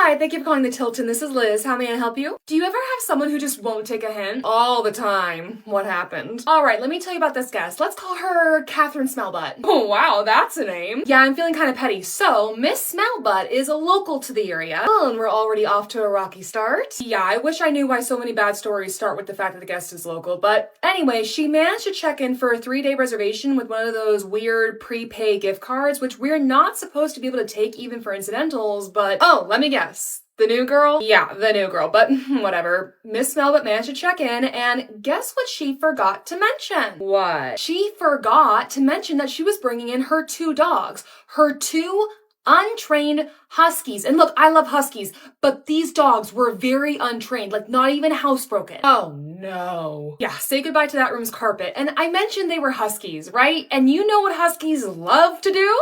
Hi, thank you for calling the Tilton. This is Liz. How may I help you? Do you ever have someone who just won't take a hint? All the time. What happened? Alright, let me tell you about this guest. Let's call her Catherine Smellbutt. Oh wow, that's a name. Yeah, I'm feeling kind of petty. So, Miss Smellbutt is a local to the area. Oh, and we're already off to a rocky start. Yeah, I wish I knew why so many bad stories start with the fact that the guest is local. But anyway, she managed to check in for a 3-day reservation with one of those weird prepay gift cards, which we're not supposed to be able to take even for incidentals, but oh, let me guess. The new girl? Yeah, the new girl, but whatever. Miss Smellbutt managed to check in, and guess what she forgot to mention? What? She forgot to mention that she was bringing in her 2 dogs. Her 2 untrained huskies. And look, I love huskies, but these dogs were very untrained, like not even housebroken. Oh no. Yeah, say goodbye to that room's carpet. And I mentioned they were huskies, right? And you know what huskies love to do?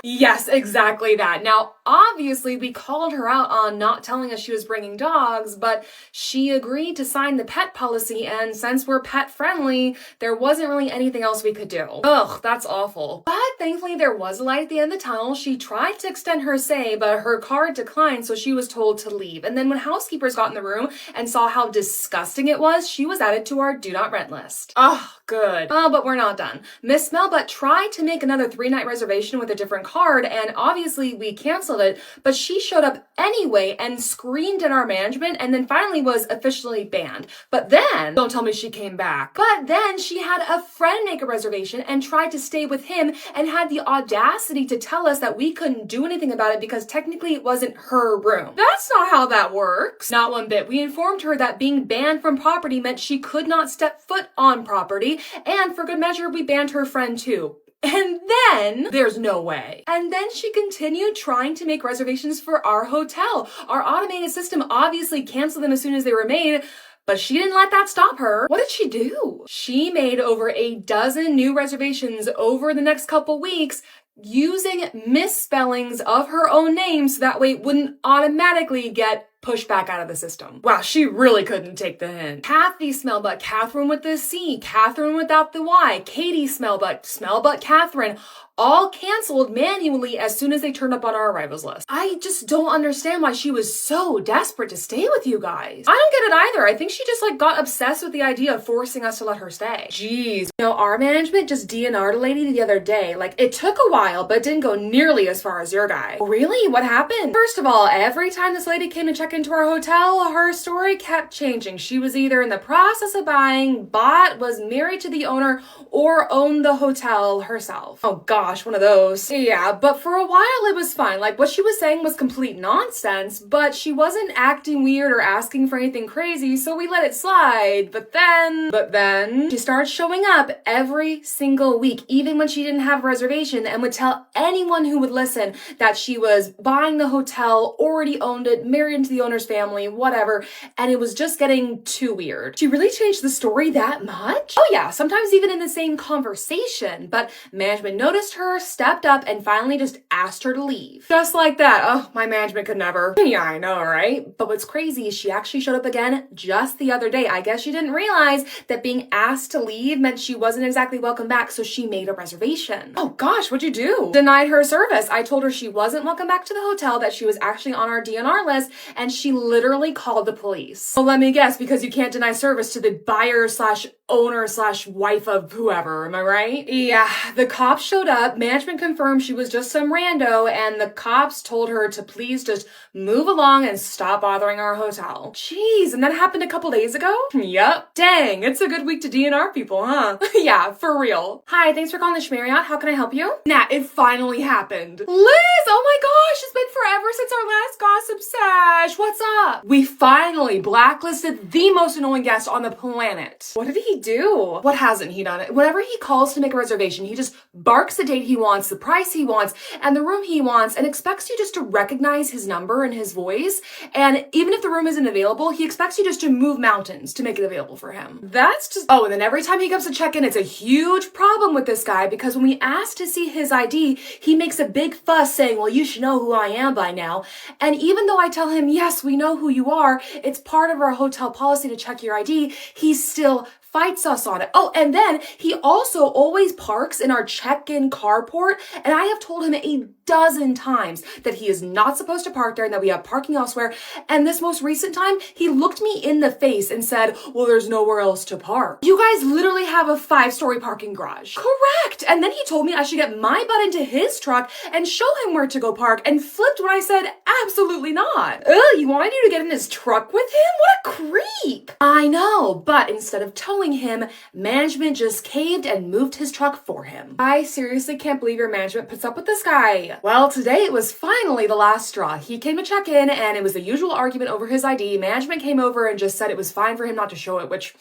Yes, exactly that. Now, obviously, we called her out on not telling us she was bringing dogs, but she agreed to sign the pet policy, and since we're pet friendly, there wasn't really anything else we could do. Ugh, that's awful. But thankfully, there was a light at the end of the tunnel. She tried to extend her stay, but her card declined, so she was told to leave. And then when housekeepers got in the room and saw how disgusting it was, she was added to our do not rent list. Oh, good. Oh, but we're not done. Miss Smellbutt tried to make another 3-night reservation with a different card, and obviously we canceled it, but she showed up anyway and screamed at our management and then finally was officially banned. But then, don't tell me she came back, but then she had a friend make a reservation and tried to stay with him and had the audacity to tell us that we couldn't do anything about it because technically it wasn't her room. That's not how that works. Not one bit. We informed her that being banned from property meant she could not step foot on property, and for good measure, we banned her friend too. And then, there's no way. And then she continued trying to make reservations for our hotel. Our automated system obviously canceled them as soon as they were made, but she didn't let that stop her. What did she do? She made over a dozen new reservations over the next couple weeks using misspellings of her own name so that way it wouldn't automatically get pushed back out of the system. Wow, she really couldn't take the hint. Kathy Smellbutt, Catherine with the C, Catherine without the Y, Katie Smellbutt, Smellbutt Catherine, all canceled manually as soon as they turned up on our arrivals list. I just don't understand why she was so desperate to stay with you guys. I don't get it either. I think she just got obsessed with the idea of forcing us to let her stay. Jeez. You know, our management just DNR'd a lady the other day. It took a while, but didn't go nearly as far as your guy. Really? What happened? First of all, every time this lady came to check into our hotel, her story kept changing. She was either in the process of buying, bought, was married to the owner, or owned the hotel herself. Oh gosh, one of those. Yeah, but for a while it was fine. What she was saying was complete nonsense, but she wasn't acting weird or asking for anything crazy, so we let it slide. But then, she started showing up every single week, even when she didn't have a reservation, and would tell anyone who would listen that she was buying the hotel, already owned it, married into the owner's family, whatever, and it was just getting too weird. She really changed the story that much? Oh yeah, sometimes even in the same conversation, but management noticed her, stepped up, and finally just asked her to leave. Just like that. Oh, my management could never. Yeah, I know, right? But what's crazy is she actually showed up again just the other day. I guess she didn't realize that being asked to leave meant she wasn't exactly welcome back, so she made a reservation. Oh gosh, what'd you do? Denied her service. I told her she wasn't welcome back to the hotel, that she was actually on our DNR list, and she literally called the police. Well, let me guess, because you can't deny service to the buyer slash owner slash wife of whoever, am I right? Yeah, the cops showed up, management confirmed she was just some rando, and the cops told her to please just move along and stop bothering our hotel. Jeez, and that happened a couple days ago? Yup. Dang, it's a good week to DNR people, huh? Yeah, for real. Hi, thanks for calling the Schmarriott. How can I help you? Nah, it finally happened. Liz, oh my gosh, it's been forever since our last gossip sesh. What's up? We finally blacklisted the most annoying guest on the planet. What did he do? What hasn't he done? Whenever he calls to make a reservation, he just barks the date he wants, the price he wants, and the room he wants, and expects you just to recognize his number and his voice. And even if the room isn't available, he expects you just to move mountains to make it available for him. That's just... Oh, and then every time he comes to check in, it's a huge problem with this guy, because when we ask to see his ID, he makes a big fuss saying, well, you should know who I am by now. And even though I tell him, yes, we know who you are, it's part of our hotel policy to check your ID, he's still fights us on it. Oh, and then he also always parks in our check-in carport, and I have told him a dozen times that he is not supposed to park there and that we have parking elsewhere. And this most recent time, he looked me in the face and said, well, there's nowhere else to park. You guys literally have a 5-story parking garage. Correct. And then he told me I should get my butt into his truck and show him where to go park, and flipped when I said, absolutely not. Ugh, you wanted you to get in his truck with him? What a creep. I know, but instead of towing him, management just caved and moved his truck for him. I seriously can't believe your management puts up with this guy. Well, today it was finally the last straw. He came to check in and it was the usual argument over his ID. Management came over and just said it was fine for him not to show it, which,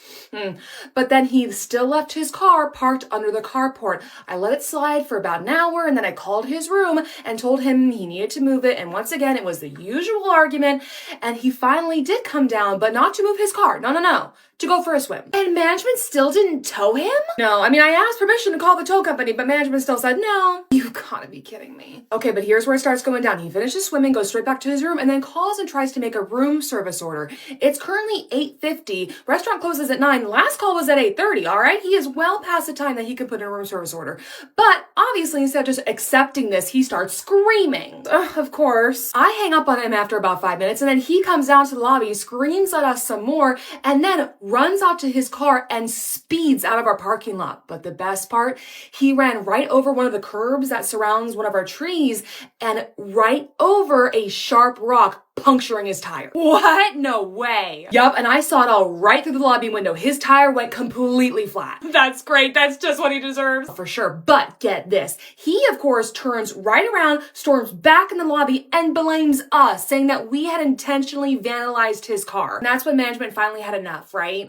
But then he still left his car parked under the carport. I let it slide for about an hour and then I called his room and told him he needed to move it. And once again, it was the usual argument and he finally did come down, but not to move his car. No. To go for a swim. And management still didn't tow him? No, I mean, I asked permission to call the tow company, but management still said no. You gotta be kidding me. Okay, but here's where it starts going down. He finishes swimming, goes straight back to his room, and then calls and tries to make a room service order. It's currently 8:50. Restaurant closes at 9. Last call was at 8:30, all right? He is well past the time that he could put in a room service order. But obviously, instead of just accepting this, he starts screaming. Ugh, of course. I hang up on him after about 5 minutes, and then he comes down to the lobby, screams at us some more, and then runs out to his car and speeds out of our parking lot. But the best part, he ran right over one of the curbs that surrounds one of our trees and right over a sharp rock, puncturing his tire. What? No way. Yup, and I saw it all right through the lobby window. His tire went completely flat. That's great. That's just what he deserves. For sure. But get this. He, of course, turns right around, storms back in the lobby, and blames us, saying that we had intentionally vandalized his car. And that's when management finally had enough, right?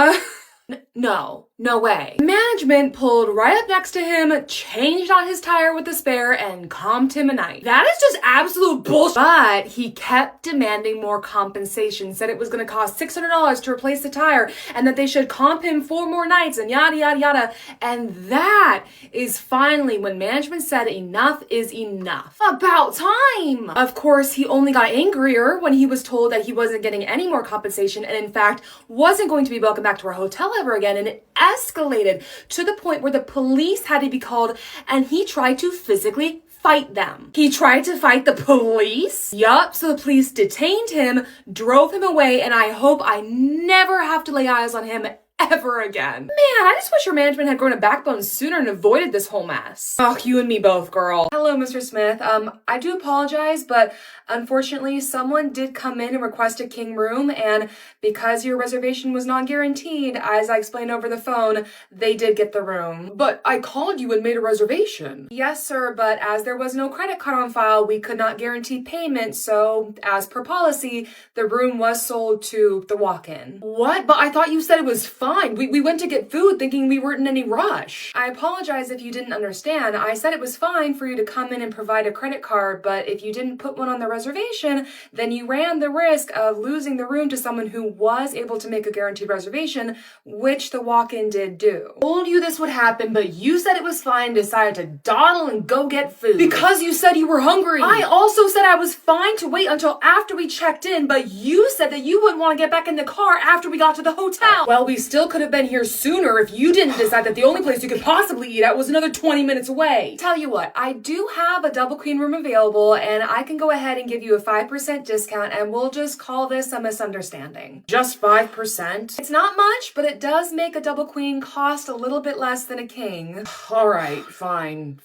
No way. Management pulled right up next to him, changed out his tire with a spare, and calmed him a night. That is just absolute bullshit. But he kept demanding more compensation, said it was going to cost $600 to replace the tire, and that they should comp him 4 more nights, and yada, yada, yada. And that is finally when management said enough is enough. About time! Of course, he only got angrier when he was told that he wasn't getting any more compensation, and in fact, wasn't going to be welcomed back to our hotel ever again, and it escalated to the point where the police had to be called and he tried to physically fight them. He tried to fight the police? Yup, so the police detained him, drove him away, and I hope I never have to lay eyes on him ever again. Man, I just wish your management had grown a backbone sooner and avoided this whole mess. Oh, you and me both, girl. Hello, Mr. Smith. I do apologize, but unfortunately, someone did come in and request a king room, and because your reservation was not guaranteed, as I explained over the phone, they did get the room. But I called you and made a reservation. Yes, sir, but as there was no credit card on file, we could not guarantee payment, so as per policy, the room was sold to the walk-in. What? But I thought you said it was fine. We went to get food thinking we weren't in any rush. I apologize if you didn't understand. I said it was fine for you to come in and provide a credit card, but if you didn't put one on the reservation, then you ran the risk of losing the room to someone who was able to make a guaranteed reservation, which the walk-in did do. I told you this would happen, but you said it was fine, decided to dawdle and go get food. Because you said you were hungry. I also said I was fine to wait until after we checked in, but you said that you wouldn't want to get back in the car after we got to the hotel. Well, we still could have been here sooner if you didn't decide that the only place you could possibly eat at was another 20 minutes away. Tell you what, I do have a double queen room available, and I can go ahead and give you a 5% discount, and we'll just call this a misunderstanding. Just 5%? It's not much, but it does make a double queen cost a little bit less than a king. All right, fine,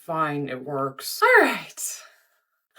it works. All right.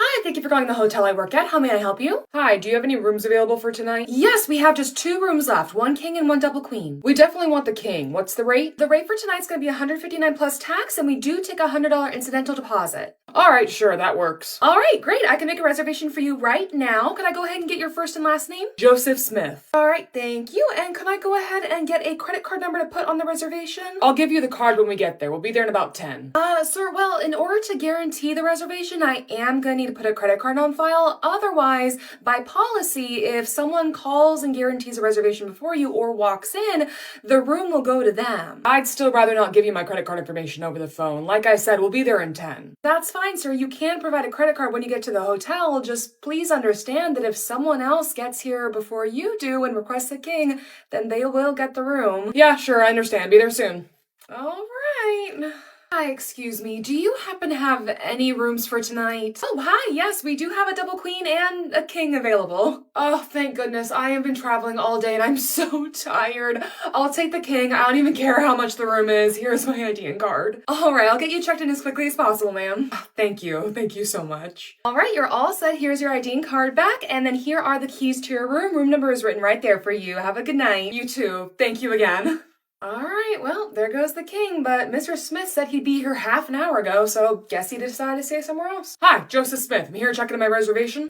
Hi, thank you for calling the hotel I work at. How may I help you? Hi, do you have any rooms available for tonight? Yes, we have just 2 rooms left, 1 king and 1 double queen. We definitely want the king. What's the rate? The rate for tonight's gonna be $159 plus tax, and we do take a $100 incidental deposit. All right, sure, that works. All right, great. I can make a reservation for you right now. Could I go ahead and get your first and last name? Joseph Smith. All right, thank you. And can I go ahead and get a credit card number to put on the reservation? I'll give you the card when we get there. We'll be there in about 10. Sir, well, in order to guarantee the reservation, I am gonna need to put a credit card on file. Otherwise, by policy, if someone calls and guarantees a reservation before you or walks in, the room will go to them. I'd still rather not give you my credit card information over the phone. Like I said, we'll be there in 10. That's fine, sir. You can provide a credit card when you get to the hotel. Just please understand that if someone else gets here before you do and requests the king, then they will get the room. Yeah, sure, I understand. Be there soon. All right. Hi, excuse me. Do you happen to have any rooms for tonight? Oh, hi. Yes, we do have a double queen and a king available. Oh, thank goodness. I have been traveling all day and I'm so tired. I'll take the king. I don't even care how much the room is. Here's my ID and card. All right, I'll get you checked in as quickly as possible, ma'am. Thank you. Thank you so much. All right, you're all set. Here's your ID and card back. And then here are the keys to your room. Room number is written right there for you. Have a good night. You too. Thank you again. All right, well, there goes the king, but Mr. Smith said he'd be here half an hour ago, so guess he decided to stay somewhere else. Hi, Joseph Smith. I'm here checking in my reservation.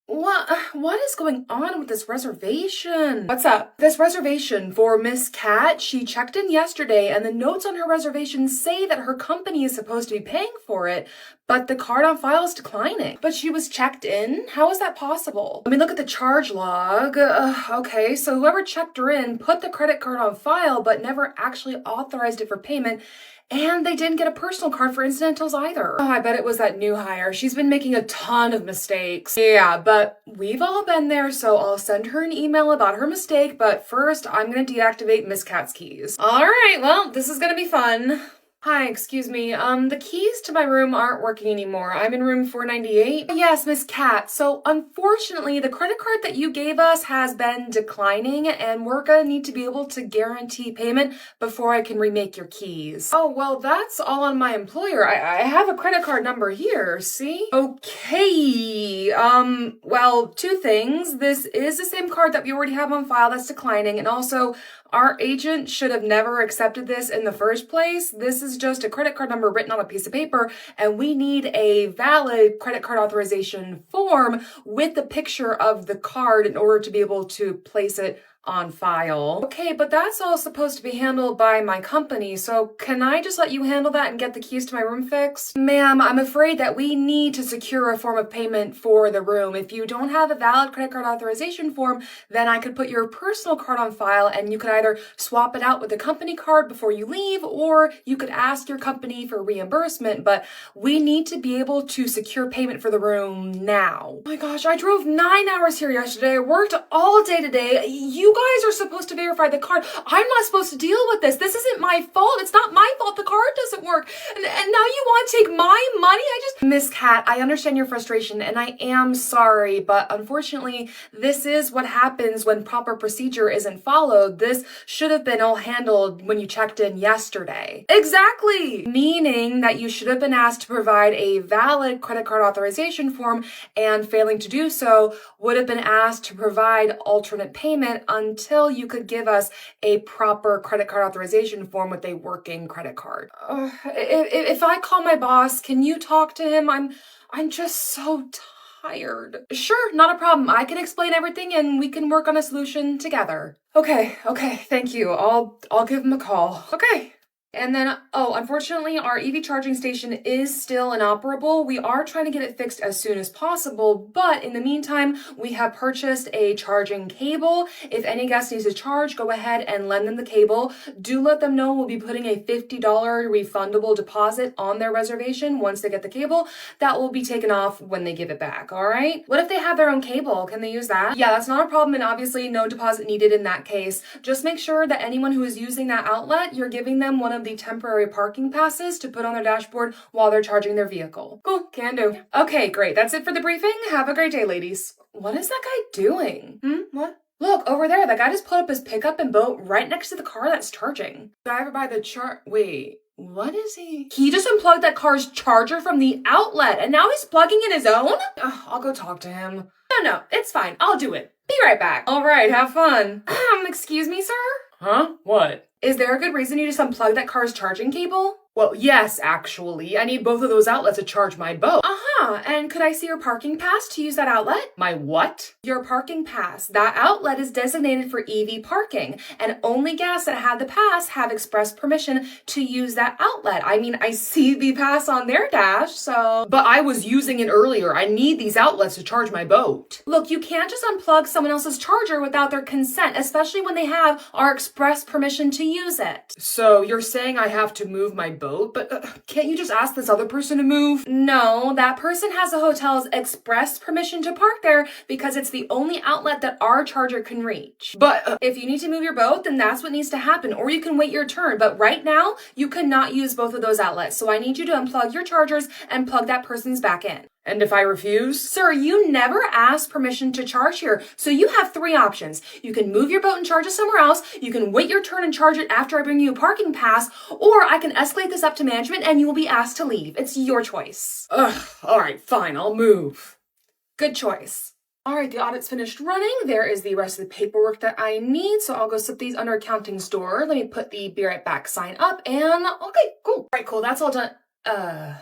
What is going on with this reservation? What's up? This reservation for Miss Cat, she checked in yesterday and the notes on her reservation say that her company is supposed to be paying for it, but the card on file is declining. But she was checked in? How is that possible? Let me look at the charge log. Okay, so whoever checked her in put the credit card on file, but never actually authorized it for payment. And they didn't get a personal card for incidentals either. Oh, I bet it was that new hire. She's been making a ton of mistakes. Yeah, but we've all been there, so I'll send her an email about her mistake, but first I'm gonna deactivate Miss Cat's keys. All right, well, this is gonna be fun. Hi, excuse me. The keys to my room aren't working anymore. I'm in room 498. Yes, Miss Cat. So unfortunately, the credit card that you gave us has been declining and we're gonna need to be able to guarantee payment before I can remake your keys. Oh, well, that's all on my employer. I have a credit card number here, see? Okay. Well, two things. This is the same card that we already have on file that's declining, and also our agent should have never accepted this in the first place. This is just a credit card number written on a piece of paper, and we need a valid credit card authorization form with the picture of the card in order to be able to place it on file. Okay, but that's all supposed to be handled by my company, so can I just let you handle that and get the keys to my room fixed? Ma'am, I'm afraid that we need to secure a form of payment for the room. If you don't have a valid credit card authorization form, then I could put your personal card on file and you could either swap it out with a company card before you leave, or you could ask your company for reimbursement, but we need to be able to secure payment for the room now. Oh my gosh, I drove 9 hours here yesterday. I worked all day today. You guys are supposed to verify the card. I'm not supposed to deal with this. This isn't my fault. It's not my fault the card doesn't work. And now you want to take my money? Miss Cat, I understand your frustration and I am sorry, but unfortunately, this is what happens when proper procedure isn't followed. This should have been all handled when you checked in yesterday. Exactly! Meaning that you should have been asked to provide a valid credit card authorization form, and failing to do so would have been asked to provide alternate payment until you could give us a proper credit card authorization form with a working credit card. If I call my boss, can you talk to him? I'm just so tired. Sure, not a problem. I can explain everything and we can work on a solution together. Okay, thank you. I'll give him a call. Okay. And then, unfortunately, our EV charging station is still inoperable. We are trying to get it fixed as soon as possible, but in the meantime, we have purchased a charging cable. If any guest needs to charge, go ahead and lend them the cable. Do let them know we'll be putting a $50 refundable deposit on their reservation once they get the cable. That will be taken off when they give it back, all right? What if they have their own cable? Can they use that? Yeah, that's not a problem, and obviously no deposit needed in that case. Just make sure that anyone who is using that outlet, you're giving them one of the temporary parking passes to put on their dashboard while they're charging their vehicle. Cool, can do. Okay, great. That's it for the briefing. Have a great day, ladies. What is that guy doing? What? Look, over there, that guy just put up his pickup and boat right next to the car that's charging. Driver by the wait, what is he? He just unplugged that car's charger from the outlet and now he's plugging in his own? I'll go talk to him. No, it's fine. I'll do it. Be right back. All right, have fun. Excuse me, sir? Huh? What? Is there a good reason you just unplugged that car's charging cable? Well, yes, actually. I need both of those outlets to charge my boat. Uh-huh. And could I see your parking pass to use that outlet? My what? Your parking pass. That outlet is designated for EV parking, and only guests that have the pass have express permission to use that outlet. I mean, I see the pass on their dash, so... But I was using it earlier. I need these outlets to charge my boat. Look, you can't just unplug someone else's charger without their consent, especially when they have our express permission to use it. So you're saying I have to move my boat? But can't you just ask this other person to move? No, that person has the hotel's express permission to park there because it's the only outlet that our charger can reach. But if you need to move your boat, then that's what needs to happen, or you can wait your turn. But right now, you cannot use both of those outlets. So I need you to unplug your chargers and plug that person's back in. And if I refuse? Sir, you never asked permission to charge here, so you have 3 options. You can move your boat and charge it somewhere else, you can wait your turn and charge it after I bring you a parking pass, or I can escalate this up to management and you will be asked to leave. It's your choice. Ugh, alright, fine, I'll move. Good choice. Alright, the audit's finished running. There is the rest of the paperwork that I need, so I'll go slip these under accounting store. Let me put the be right back sign up, and okay, cool. Alright, cool, that's all done.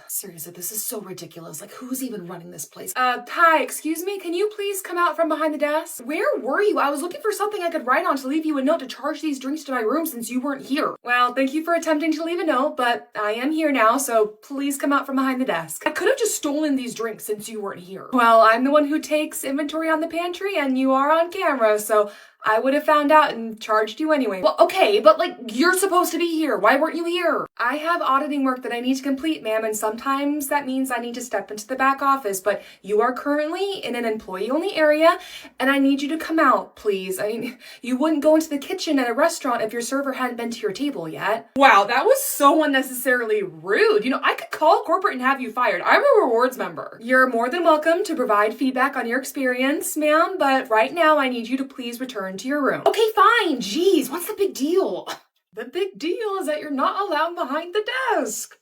Seriously, this is so ridiculous. Like, who's even running this place? Hi, excuse me, can you please come out from behind the desk? Where were you? I was looking for something I could write on to leave you a note to charge these drinks to my room since you weren't here. Well, thank you for attempting to leave a note, but I am here now, so please come out from behind the desk. I could have just stolen these drinks since you weren't here. Well, I'm the one who takes inventory on the pantry, and you are on camera, so I would have found out and charged you anyway. Well, okay, but like, you're supposed to be here. Why weren't you here? I have auditing work that I need to complete, ma'am, and sometimes that means I need to step into the back office, but you are currently in an employee-only area, and I need you to come out, please. I mean, you wouldn't go into the kitchen at a restaurant if your server hadn't been to your table yet. Wow, that was so unnecessarily rude. You know, I could call corporate and have you fired. I'm a rewards member. You're more than welcome to provide feedback on your experience, ma'am, but right now I need you to please return to your room. Okay, fine. Jeez, what's the big deal? The big deal is that you're not allowed behind the desk.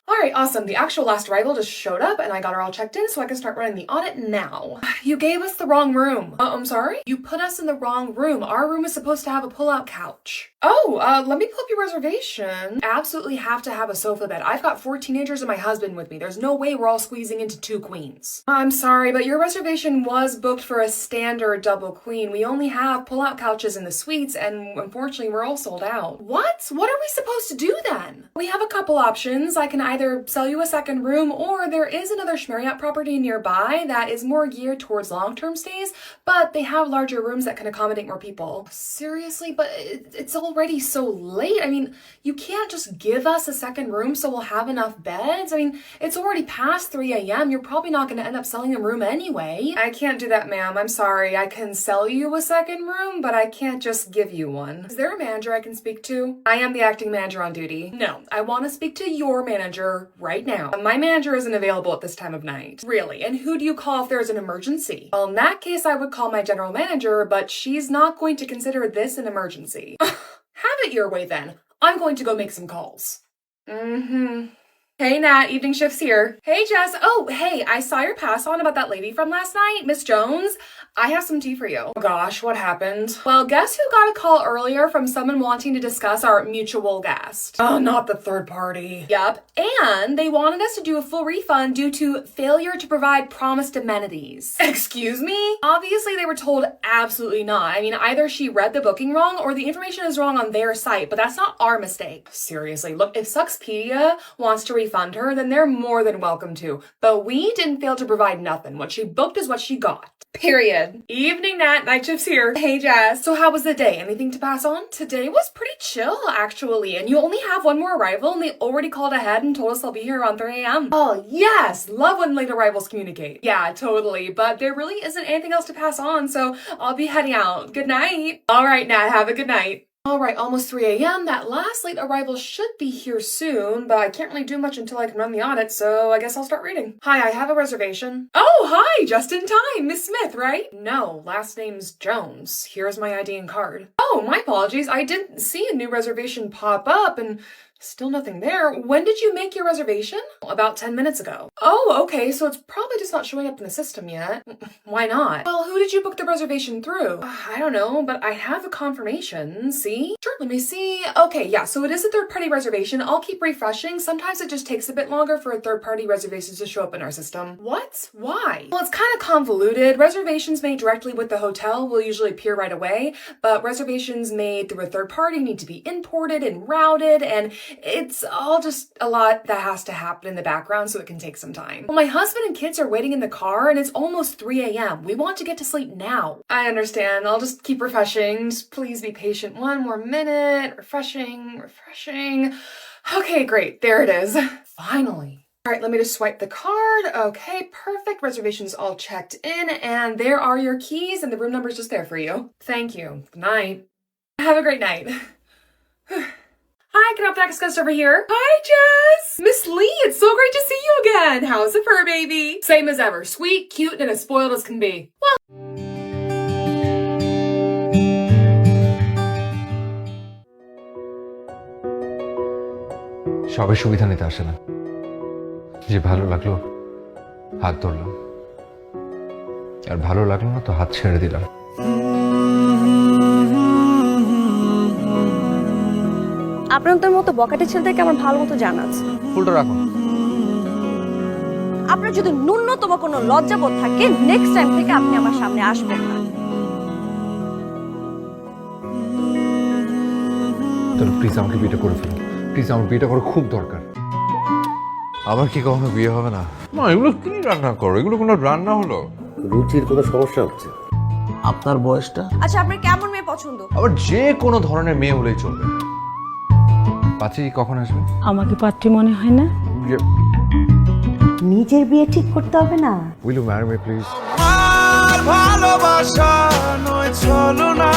All right, awesome. The actual last arrival just showed up and I got her all checked in so I can start running the audit now. You gave us the wrong room. I'm sorry? You put us in the wrong room. Our room is supposed to have a pull-out couch. Oh, let me pull up your reservation. Absolutely have to have a sofa bed. I've got 4 teenagers and my husband with me. There's no way we're all squeezing into 2 queens. I'm sorry, but your reservation was booked for a standard double queen. We only have pull-out couches in the suites and unfortunately we're all sold out. What? What are we supposed to do then? We have a couple options. I can either sell you a second room or there is another Marriott property nearby that is more geared towards long-term stays, but they have larger rooms that can accommodate more people. Seriously, but it's already so late. I mean, you can't just give us a second room so we'll have enough beds. I mean, it's already past 3 a.m. You're probably not going to end up selling a room anyway. I can't do that, ma'am. I'm sorry. I can sell you a second room, but I can't just give you one. Is there a manager I can speak to? I am the acting manager on duty. No, I want to speak to your manager right now. My manager isn't available at this time of night. Really? And who do you call if there's an emergency? Well, in that case, I would call my general manager, but she's not going to consider this an emergency. Have it your way then. I'm going to go make some calls. Hey Nat, evening shift's here. Hey Jess. Oh, hey, I saw your pass on about that lady from last night, Miss Jones. I have some tea for you. Oh gosh, what happened? Well, guess who got a call earlier from someone wanting to discuss our mutual guest? Oh, not the third party. Yep, and they wanted us to do a full refund due to failure to provide promised amenities. Excuse me? Obviously, they were told absolutely not. I mean, either she read the booking wrong or the information is wrong on their site, but that's not our mistake. Seriously, look, if Suxpedia wants to refund her, then they're more than welcome to. But we didn't fail to provide nothing. What she booked is what she got. Period. Evening, Nat. Night shift's here. Hey, Jess. So how was the day? Anything to pass on? Today was pretty chill, actually. And you only have one more arrival, and they already called ahead and told us they'll be here around 3 a.m. Oh, yes. Love when late arrivals communicate. Yeah, totally. But there really isn't anything else to pass on, so I'll be heading out. Good night. All right, Nat. Have a good night. All right, almost 3 a.m. That last late arrival should be here soon, but I can't really do much until I can run the audit, so I guess I'll start reading. Hi, I have a reservation. Oh, hi, just in time. Miss Smith, right? No, last name's Jones. Here's my ID and card. Oh, my apologies. I didn't see a new reservation pop up, and Still nothing there. When did you make your reservation? About 10 minutes ago. Oh, okay, so it's probably just not showing up in the system yet. Why not? Well, who did you book the reservation through? I don't know, but I have a confirmation. See? Sure, let me see. Okay, yeah, so it is a third-party reservation. I'll keep refreshing. Sometimes it just takes a bit longer for a third-party reservation to show up in our system. What? Why? Well, it's kind of convoluted. Reservations made directly with the hotel will usually appear right away, but reservations made through a third party need to be imported and routed, and it's all just a lot that has to happen in the background, so it can take some time. Well, my husband and kids are waiting in the car, and it's almost 3 a.m. We want to get to sleep now. I understand. I'll just keep refreshing. Just please be patient. One more minute. Refreshing. Okay, great. There it is. Finally. All right, let me just swipe the card. Okay, perfect. Reservations all checked in, and there are your keys, and the room number's just there for you. Thank you. Good night. Have a great night. Hi, Canoptic Access over here. Hi, Jess! Miss Lee, it's so great to see you again. How's the fur baby? Same as ever. Sweet, cute, and as spoiled as can be. Well, সবে সুবিধা নিতে আসে না, যে ভালো লাগলো হাত ধরলাম, আর ভালো লাগলো না তো হাত ছেড়ে দিলাম। আপনাদের মতো বকাটে ছেলেদেরকে আমার ভালো মতো জানা আছে। ফুলটা রাখুন। আপনার যদি ন্যূনতম কোনো লজ্জাবোধ থাকে, নেক্সট টাইম থেকে আপনি আমার সামনে আসবেন না। তাহলে প্লিজ আমাকে বিয়েটা করে ফেলুন। প্লিজ আমার বিয়েটা করা খুব দরকার। আমার কি কখনো বিয়ে হবে না? মা, এগুলো কি রান্না করো? এগুলো কোনো রান্না হলো? রুচির কোনো সমস্যা হচ্ছে? আপনার বয়সটা? আচ্ছা, আপনার কেমন মেয়ে পছন্দ? আবার যে কোনো ধরনের মেয়ে হলেই চলবে। পাচি কখন আসবে? আমাকে পাত্রী মনে হয় না। নিজের বিয়ে ঠিক করতে হবে না? Will you marry me please? ভালোবাসা নয় চলো না,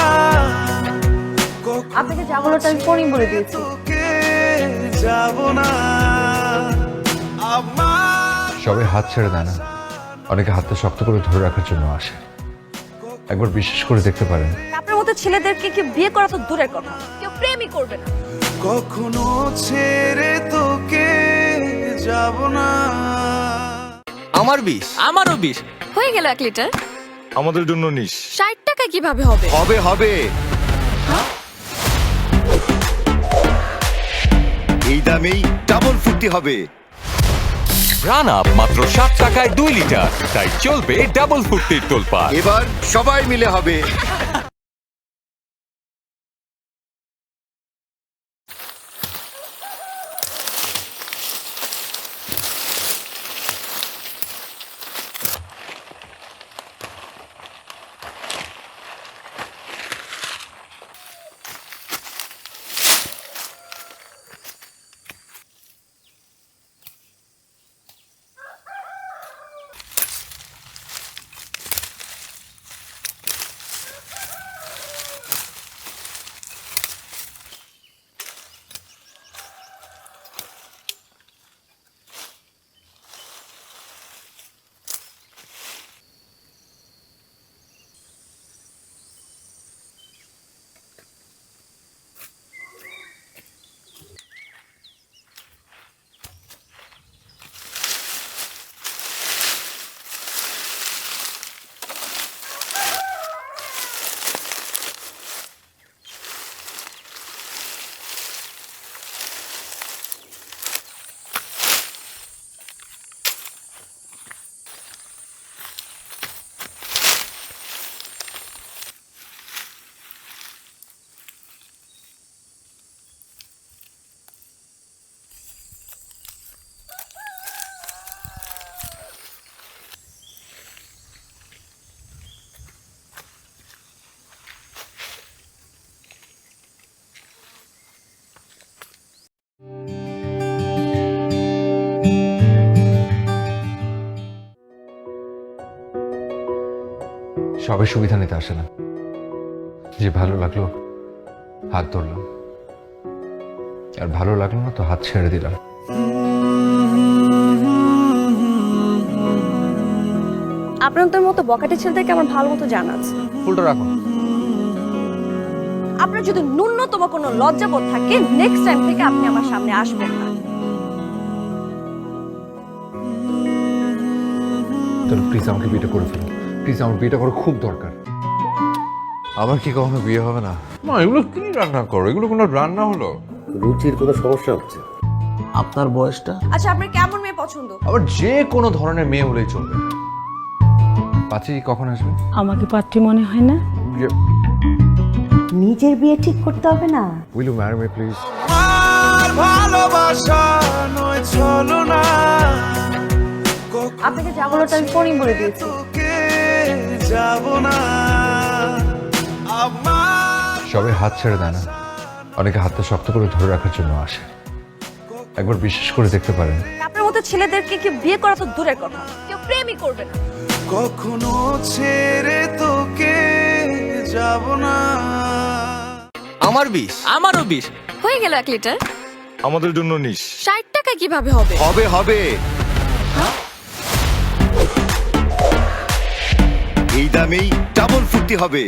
আপনাকে যা বলাটা আমি ফোনই বলে দিয়েছি। যাব না। সবাই হাত ছেড়ে দেয় না, অনেকে হাতটা শক্ত করে ধরে রাখার জন্য আসে। একবার বিশ্বাস করে দেখতে পারেন। আপনার মতো ছেলেদেরকে কেউ বিয়ে করা তো দূরের কথা, কেউ প্রেমই করবে না। কখনো ছেড়ে তোকে যাব না। আমার 20, আমারও 20 হয়ে গেল 1 লিটার। আমাদের জন্য নিস। 60 টাকা কিভাবে হবে? হবে এই দামেই ডাবল ফুটি হবে। রান আপ মাত্র 7 টাকায় 2 লিটার, তাই চলবে ডাবল ফুটির তোলপাড়। এবার সবাই মিলে হবে। সবাই সুবিধা নিতে আসে না, যে ভালো লাগলো হাত ধরলাম, আর ভালো লাগলো না তো হাত ছেড়ে দিলাম। আপনাদের মতো বকাটে ছেলেদেরকে আমার ভালো মতো জানা আছে। ফুলটা রাখুন। আপনার যদি ন্যূনতম কোনো লজ্জাবোধ থাকে নেক্সট টাইম থেকে আপনি আমার সামনে আসবেন না। তাহলে প্লিজ আমাকে বিয়েটা করে ফেলো, প্লিজ আমার বিয়েটা করা খুব দরকার। আমার কি কখনো বিয়ে হবে না? মা এগুলো কি রান্না করো? এগুলো কোনো রান্না হলো? রুচির কোনো সমস্যা হচ্ছে? আপনার বয়সটা? আচ্ছা আপনার কেমন মেয়ে পছন্দ? আবার যে কোনো ধরনের মেয়ে হলেই চলবে। পাচি কখন আসবে? আমাকে পাত্রী মনে হয় না। নিজের বিয়ে ঠিক করতে হবে না? Will you marry me please? আর ভালোবাসা নয় ছলনা, আপনাকে যা বলাটা আমি ফোনই বলে দিয়েছি। তোকে যাব না আমার। সবাই হাত ছেড়ে দেয় না, অনেকে হাতটা শক্ত করে ধরে রাখার জন্য আসে। একবার বিশেষ করে দেখতে পারেন। আপনার মতো ছেলেদেরকে কেউ বিয়ে করা তো দূরের কথা, কেউ প্রেমই করবে না। কখনো ছেড়ে তোকে যাব না। আমার বিষ। আমারও 20। হয়ে গেল 1 লিটার। আমাদের জন্য নিস। 60 টাকা কিভাবে হবে? হবে হবে। এই দামেই ডাবল ফুটি হবে।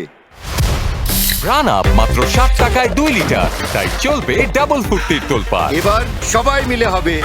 রান আপ মাত্র 60 টাকায় 2 লিটার, তাই চলবে ডাবল ফুটির তোলপাড়। এবার সবাই মিলে হবে।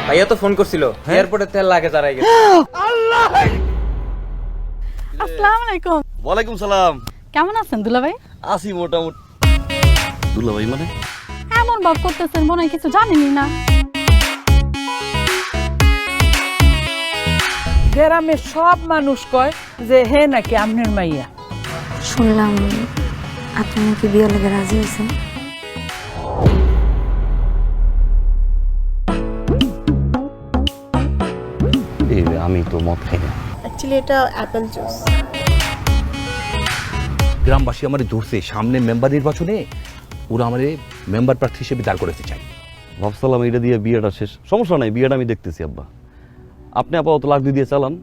ভাইয়া তো ফোন করছিল, এয়ারপোর্টে তেল লাগে দাঁড়াই গেছে। আসসালামু আলাইকুম। ওয়ালাইকুম সালাম। কেমন আছেন দুলাভাই? আসি মোটামুটি। দুলাভাই মানে? এমন ভাব করতেছেন মনে হয় কিছু জানেনই না। গ্রামের সব মানুষ কয় যে হে নাকি আমনের মাইয়া। শুনলাম আপনি নাকি বিয়ে লেগে রাজি হয়েছেন। আমি তো মদ খাই না। অ্যাকচুয়ালি এটা অ্যাপেল জুস। গ্রামবাসী আমার ধরছে সামনে মেম্বার নির্বাচনে ওরা আমার মেম্বার প্রার্থী হিসেবে দাঁড় করতে চাই। ভাবছিলাম এটা দিয়ে বিয়েটা শেষ, সমস্যা নাই, বিয়েটা আমি দেখতেছি আব্বা। আপনি আপাতত লাখ দিয়ে চালান।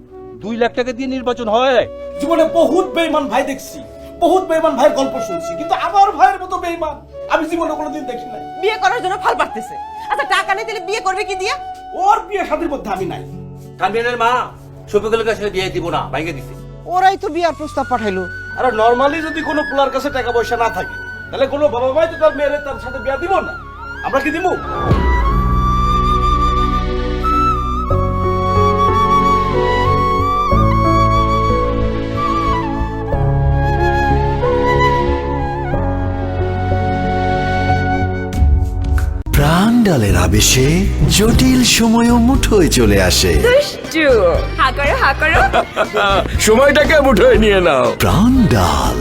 2 লাখ টাকা দিয়ে নির্বাচন হয়? জীবনে বহুত বেঈমান ভাই দেখছি, বহুত বেঈমান ভাইয়ের গল্প শুনছি, কিন্তু আমার ভাইয়ের মতো বেঈমান আমি জীবনে কোনোদিন দেখি নাই। বিয়ে করার জন্য ফাল পারতেছে। আচ্ছা টাকা নেই দিলে বিয়ে করবে কি দিয়া? ওর বিয়ে শাদীর মধ্যে আমি নাই। কানবিনের মা শফিকুলের কাছে বিয়ে দিব না, ভাঙে দিছে। ওরাই তো বিয়ার প্রস্তাব পাঠাইলো। আর নরমালি যদি কোনো পোলার কাছে টাকা পয়সা না থাকে তাহলে কোনো বাবা মাই তো তার মেয়ের তার সাথে বিয়ে দিব না। আমরা কি দিব? প্রাণ ডালের আবেশে জটিল সময়ও মুঠোয় চলে আসে। হা করো সময়টাকে মুঠোয় নিয়ে নাও প্রাণ ডাল।